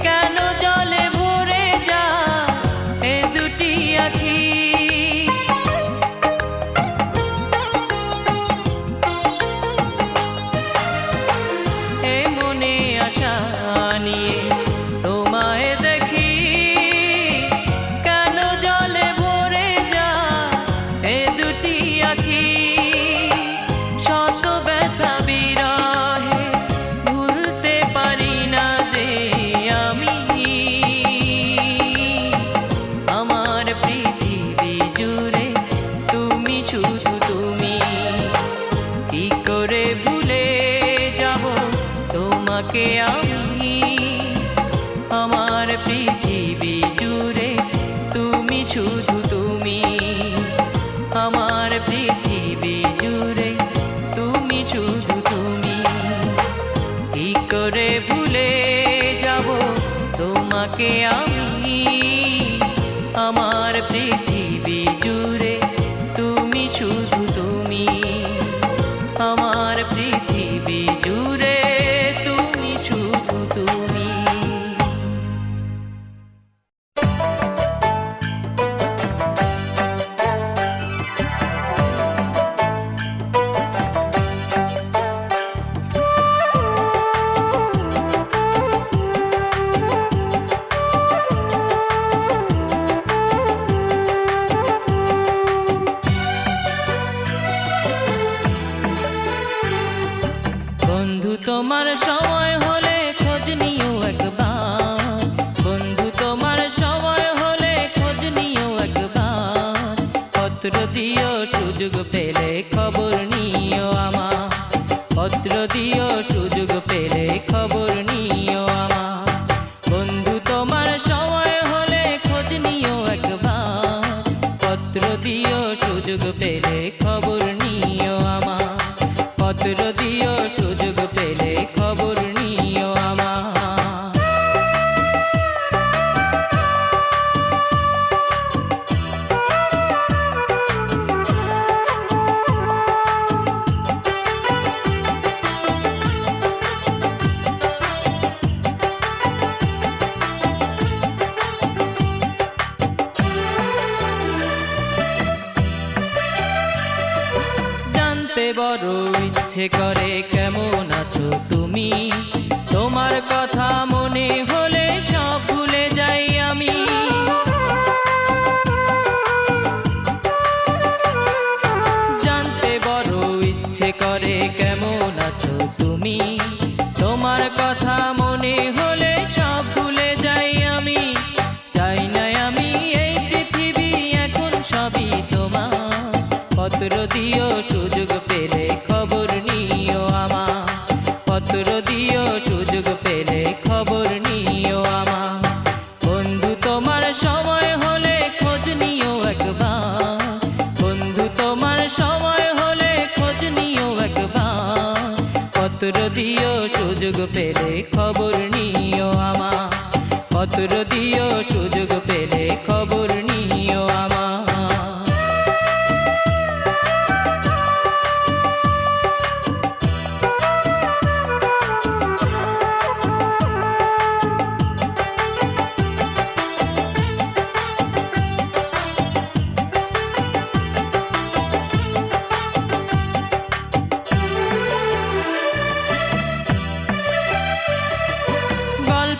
কেন জলে ভরে যায় এ দুটি আঁখি। এ মনে আশা নিয়ে তোমায় দেখি, কেন জলে ভরে যায় এ দুটি আঁখি। শত ব্যথা বিরহে ভুলতে পারি না যে আমি, আমার পৃথিবী জুড়ে তুমি, শুধু তুমি। কি করে ভুলে যাব তোমাকে আমি, আমার পৃথিবী জুড়ে তুমি, শুধু তুমি, আমার পৃথিবী জুড়ে তুমি, শুধু তুমি। কি করে ভুলে যাব তোমাকে আমি, আমার পৃথিবী জুড়ে তুমি, শুধু তুমি, আমার পৃথিবী জুড়ে তুমি, শুধু তুমি। বন্ধু তোমার সময় হলে খোঁজ নিও একবার, বন্ধু তোমার সময় হলে খোঁজ নিও একবার। পত্র দিও সুযোগ পেলে খবর নিও আমার, পত্র দিও সুযোগ পেলে খবর নিও আমার। বন্ধু তোমার সময় হলে খোঁজ নিও একবার, পত্র দিও সুযোগ পেলে খবর নিও আমার, পত্র দিও সুযোগ পেলে খবর নিও আমার। জানতে বড় ইচ্ছে করে কেমন আছো তুমি, তোমার কথা মনে হলে সব ভুলে যাই আমি। জানতে বড় ইচ্ছে করে কেমন আছো তুমি, তোমার কথা মনে হলে সব ভুলে যাই আমি। চাই না আমি এই পৃথিবী এখন সবই তোমার, পত্র দিও সুযোগ পেলে খবর নিও আমার, পত্র দিও সুযোগ পেলে খবর নিও আমার। বন্ধু তোমার সময় হলে খোঁজ নিও একবার, বন্ধু তোমার সময় হলে খোঁজ নিও একবার। পত্র দিও সুযোগ পেলে খবর নিও আমার, পত্র দিও সুযোগ পেলে খবর নিও আমার।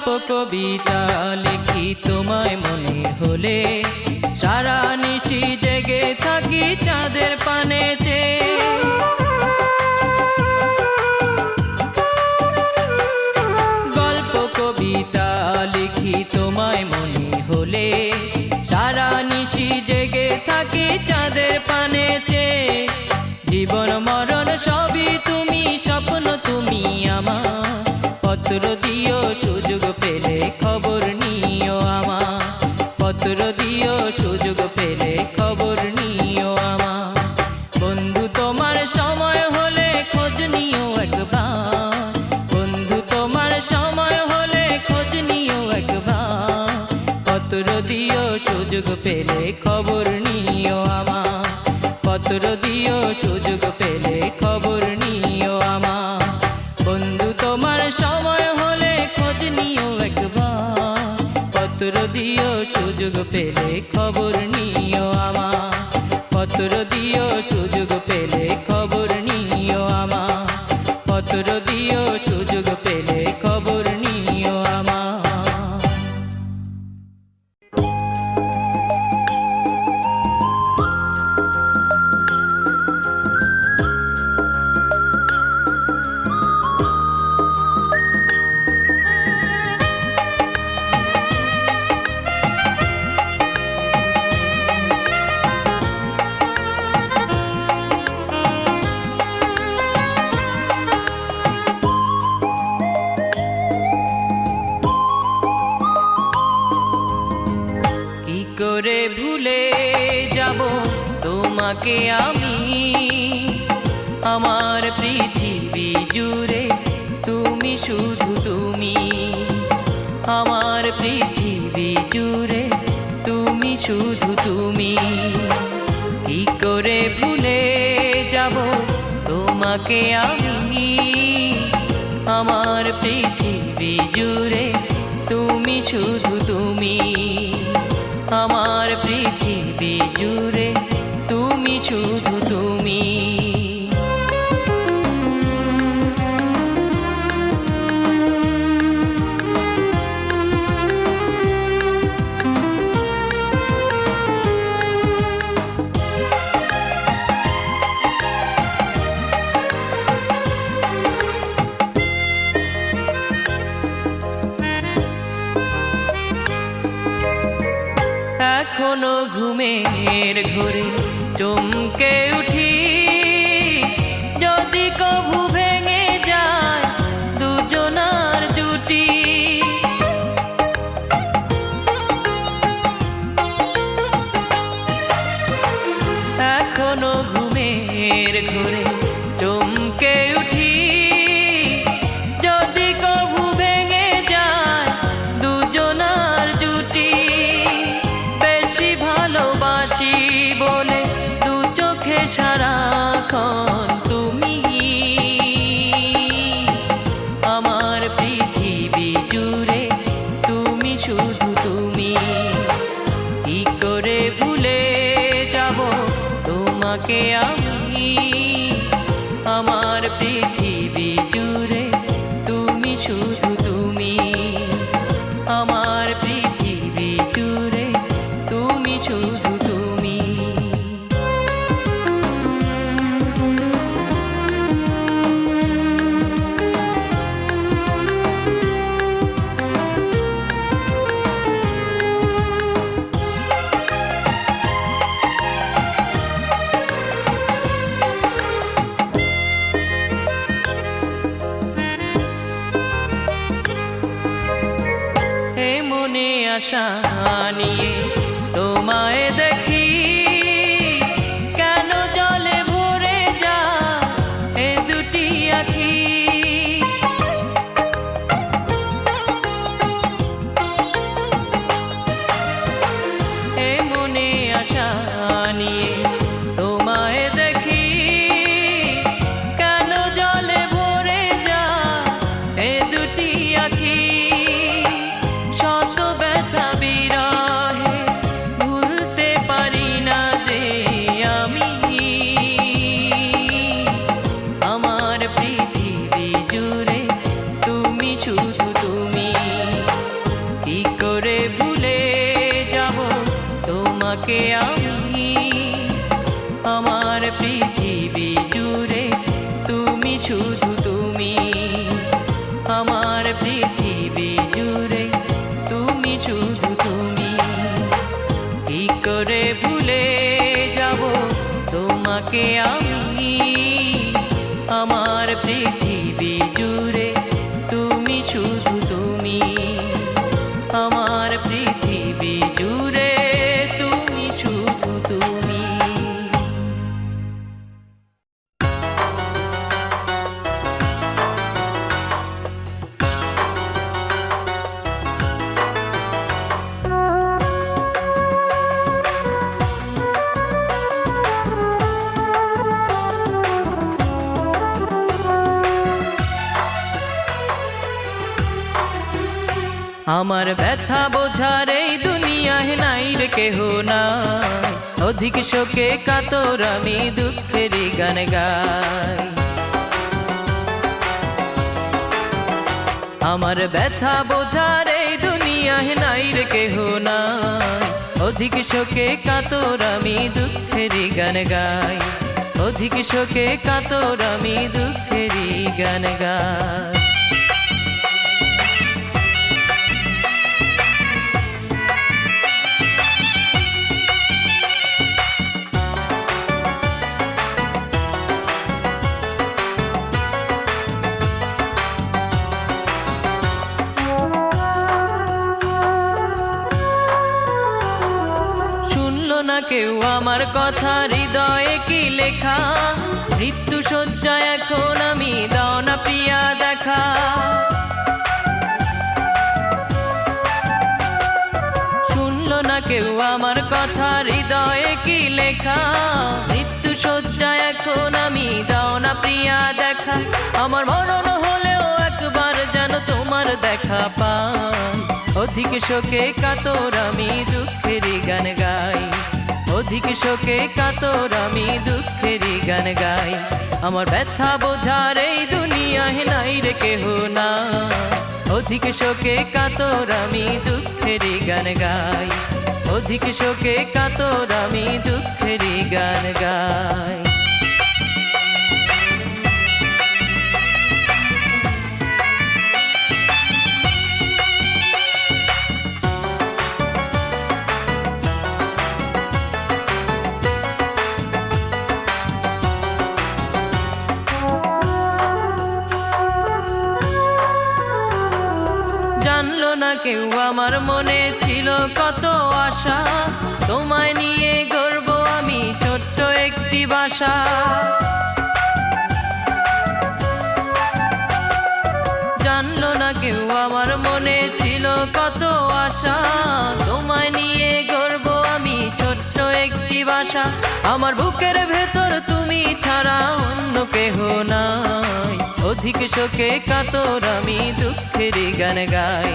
কবিতা লিখি তোমায় মনে হলে, সারা নিশি জেগে থাকি চাঁদের পানে চেয়ে। গল্প কবিতা লিখি তোমায় মনে হলে, সারা নিশি জেগে থাকি চাঁদের পানে চেয়ে। জীবন মরণ সবই তুমি, স্বপ্ন তুমি আমার, পত্র দিও সুযোগ পেলে খবর নিও আমার, পত্র দিও সুযোগ পেলে খবর নিও আমার। বন্ধু তোমার সময় হলে খোঁজ নিও একবার, বন্ধু তোমার সময় হলে খোঁজ নিও একবার, পত্র দিও সুযোগ পেলে খবর নিও আমার, পত্র দিও সুযোগ পেলে খবর নিও আমার। বন্ধু তোমার সময় হলে খোঁজ নিও একবার, পত্র দিও সুযোগ পেলে খবর নিও আমার, পত্র দিও সুযোগ পেলে খবর নিও আমার, পত্র দিও সুযোগ পেলে খবর নিও আমার। করে ভুলে যাব তোমাকে আমি, আমার পৃথিবী জুড়ে তুমি শুধু তুমি, আমার পৃথিবী জুড়ে তুমি শুধু তুমি। কি করে ভুলে যাব তোমাকে আমি, আমার পৃথিবী জুড়ে তুমি শুধু তুমি, আমার পৃথিবী জুড়ে তুমি শুধু তুমি। এখনো ঘুমের ঘোরে চমকে উঠি, যদি কভু ভেঙে যায় দুজনার জুটি। এখনো ঘুমের ঘোরে চমকে উঠি, যদি কভু ভেঙে যায় দুজনার জুটি। বেশি ভালোবাসি বলে দু চোখে সারাক্ষণ তুমি, আমার পৃথিবী জুড়ে তুমি শুধু তুমি। কি করে ভুলে যাব তোমাকে আমি, আমার পৃথিবী জুড়ে তুমি শুধু তুমি, আমার পৃথিবী জুড়ে তুমি শুধু তুমি। এ মনে আশা নিয়ে তোমায় দেখি, কেন জলে ভরে যায় এ দুটি আঁখি। এ মনে আশা নিয়ে তোমায় দেখি, কেন জলে ভরে যায় এ দুটি আঁখি। শত ব্যথা বিরহে ভুলতে পারি আমার ব্যথা বোঝার এই দুনিয়ায় নাই রে কেহ নাই, অধিক শোকে কাতর আমি দুঃখেরই গান গাই। আমার ব্যথা বোঝার এই দুনিয়ায় নাই রে কেহ নাই, অধিক শোকে কাতর আমি দুঃখেরই গান গাই। অধিক শোকে কাতর আমি দুঃখেরই গান গাই। না কেউ আমার কথা, হৃদয়ে কি লেখা, মৃত্যু শয্যা এখন আমি, দাও না প্রিয়া দেখা। শুনল না কেউ আমার কথা, হৃদয়ে কি লেখা, মৃত্যু শয্যা এখন আমি, দাও না প্রিয়া দেখা। আমার মরণ হলেও একবার যেন তোমার দেখা পাই, অধিক শোকে কাতর আমি দুঃখেরই গান গাই। অধিক শোকে কাতর আমি দুঃখেরই গান গাই। আমার ব্যথা বোঝার এই দুনিয়ায় নাই রে কেহ নাই, অধিক শোকে কাতর আমি দুঃখেরই গান গাই। অধিক শোকে কাতর আমি দুঃখেরই গান গাই। জানলো না কেউ আমার মনে ছিল কত আশা, তোমায় নিয়ে গর্ব আমি ছোট্ট একটি বাসা। জানলো না কেউ আমার মনে ছিল কত আশা, তোমায় নিয়ে গর্ব আমি ছোট্ট একটি বাসা। আমার বুকের ভেতর তুমি ছাড়া অন্য কেহ নাই, অধিক শোকে কাতর আমি দুঃখেরই গান গাই।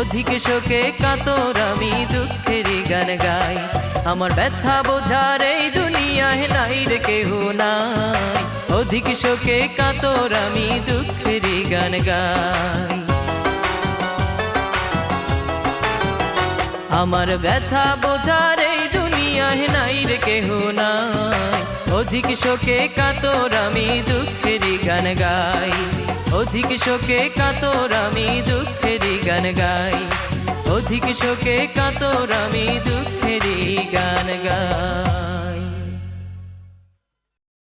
অধিক শোকে কাতর আমি দুঃখেরই গান গাই। আমার ব্যথা বোঝার এই দুনিয়ায় নাই রে কেহ নাই, অধিক শোকে কাতর আমি দুঃখেরই গান গাই। আমার ব্যথা বোঝার এই দুনিয়ায় নাই রে কেহ নাই, অধিক শোকে কাতর আমি দুঃখেরই গান গাই। অধিক শোকে কাতর আমি দুঃখেরই গান গাই। অধিক শোকে কাতর আমি দুঃখেরই গান গাই।